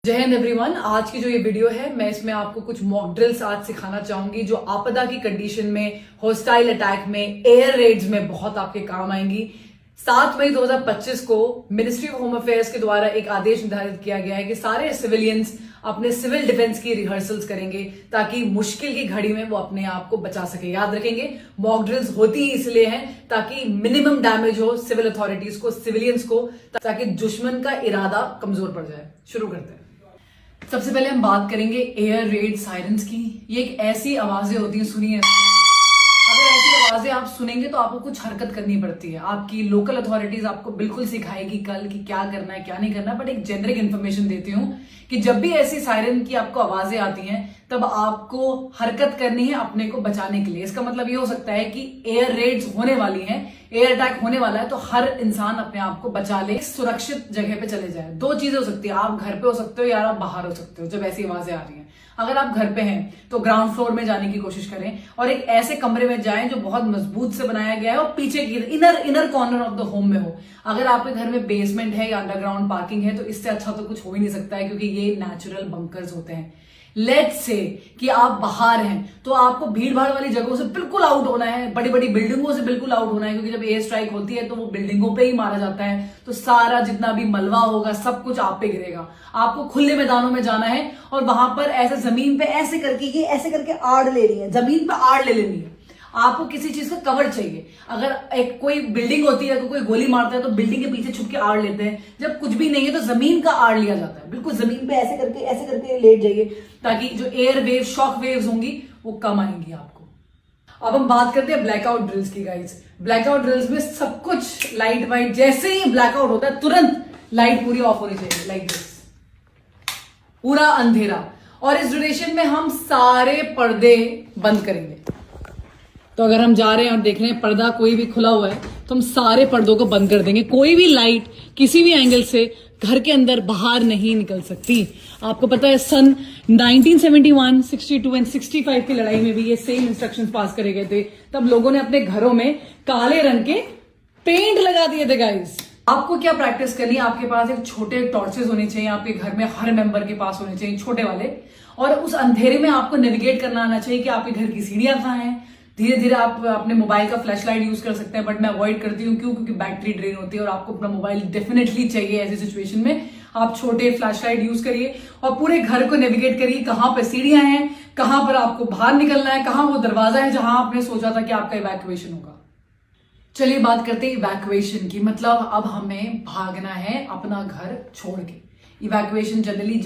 जय हिंद एवरीवन। आज की जो ये वीडियो है मैं इसमें आपको कुछ मॉक ड्रिल्स आज सिखाना चाहूंगी जो आपदा की कंडीशन में, हॉस्टाइल अटैक में, एयर रेड्स में बहुत आपके काम आएंगी। 7 मई 2025 को मिनिस्ट्री ऑफ होम अफेयर्स के द्वारा एक आदेश निर्धारित किया गया है कि सारे सिविलियंस अपने सिविल डिफेंस की रिहर्सल्स करेंगे ताकि मुश्किल की घड़ी में वो अपने आप को बचा सके। याद रखेंगे, मॉक ड्रिल्स होती ही इसलिए हैं ताकि मिनिमम डैमेज हो सिविल अथॉरिटीज को, सिविलियंस को, ताकि दुश्मन का इरादा कमजोर पड़ जाए। शुरू करते हैं। सबसे पहले हम बात करेंगे एयर रेड सायरन्स की। ये एक ऐसी आवाजें होती हैं, सुनिए। अगर ऐसी आवाजें आप सुनेंगे तो आपको कुछ हरकत करनी पड़ती है। आपकी लोकल अथॉरिटीज आपको बिल्कुल सिखाएगी कल कि क्या करना है क्या नहीं करना है। बट एक जेनरिक इन्फॉर्मेशन देती हूँ कि जब भी ऐसी सायरन की आपको आवाजें आती हैं तब आपको हरकत करनी है अपने को बचाने के लिए। इसका मतलब ये हो सकता है कि एयर रेड्स होने वाली हैं, एयर अटैक होने वाला है, तो हर इंसान अपने आप को बचा ले, सुरक्षित जगह पे चले जाए। दो चीजें हो सकती है, आप घर पे हो सकते हो या आप बाहर हो सकते हो जब ऐसी आवाजें आ रही हैं। अगर आप घर पे हैं तो ग्राउंड फ्लोर में जाने की कोशिश करें और एक ऐसे कमरे में जाएं जो बहुत मजबूत से बनाया गया है और पीछे की inner corner of the home में हो। अगर आपके घर में बेसमेंट है या अंडरग्राउंड पार्किंग है तो इससे अच्छा तो कुछ हो ही नहीं सकता है, क्योंकि ये नेचुरल बंकर्स होते हैं। लेट्स से कि आप बाहर हैं तो आपको भीड़ भाड़ वाली जगहों से बिल्कुल आउट होना है, बड़ी बड़ी बिल्डिंगों से बिल्कुल आउट होना है, क्योंकि जब एयर स्ट्राइक होती है तो वो बिल्डिंगों पे ही मारा जाता है। तो सारा जितना भी मलबा होगा सब कुछ आप पे गिरेगा। आपको खुले मैदानों में जाना है और वहां पर ऐसे जमीन पे ऐसे करके आड़ ले रही है, जमीन पे आड़ ले लेनी है। आपको किसी चीज का कवर चाहिए। अगर एक कोई बिल्डिंग होती है तो कोई गोली मारता है तो बिल्डिंग के पीछे छुप के आड़ लेते हैं। जब कुछ भी नहीं है तो जमीन का आड़ लिया जाता है। बिल्कुल जमीन पे ऐसे करके लेट जाइए ताकि जो एयर वेव, शॉक वेव्स होंगी वो कम आएंगी आपको। अब हम बात करते हैं ब्लैकआउट ड्रिल्स की गाइस। ब्लैकआउट ड्रिल्स में सब कुछ लाइट वाइट, जैसे ही ब्लैकआउट होता है तुरंत लाइट पूरी ऑफ होनी चाहिए, लाइक दिस, पूरा अंधेरा। और इस ड्यूरेशन में हम सारे पर्दे बंद करेंगे। तो अगर हम जा रहे हैं और देख रहे हैं पर्दा कोई भी खुला हुआ है तो हम सारे पर्दों को बंद कर देंगे। कोई भी लाइट किसी भी एंगल से घर के अंदर बाहर नहीं निकल सकती। आपको पता है सन 1971, 62 एंड 65 की लड़ाई में भी ये सेम इंस्ट्रक्शंस पास करे गए थे। तब लोगों ने अपने घरों में काले रंग के पेंट लगा दिए थे गाइस। आपको क्या प्रैक्टिस करनी है, आपके पास एक छोटे टॉर्चेस होने चाहिए, आपके घर में हर मेंबर के पास होने चाहिए छोटे वाले। और उस अंधेरे में आपको नेविगेट करना आना चाहिए कि आपके घर की सीढ़ियां कहाँ हैं। धीरे धीरे आप अपने मोबाइल का फ्लैश लाइट यूज कर सकते हैं, बट मैं अवॉइड करती हूँ। क्यों? क्योंकि बैटरी ड्रेन होती है और आपको अपना मोबाइल डेफिनेटली चाहिए ऐसी सिचुएशन में। आप छोटे फ्लैश लाइट यूज करिए और पूरे घर को नेविगेट करिए, कहाँ पर सीढ़ियां हैं, कहाँ पर आपको बाहर निकलना है, कहाँ वो दरवाजा है जहां आपने सोचा था कि आपका इवैक्यूएशन होगा। चलिए बात करते हैं इवैक्यूएशन की। मतलब अब हमें भागना है अपना घर छोड़ के। Evacuation generally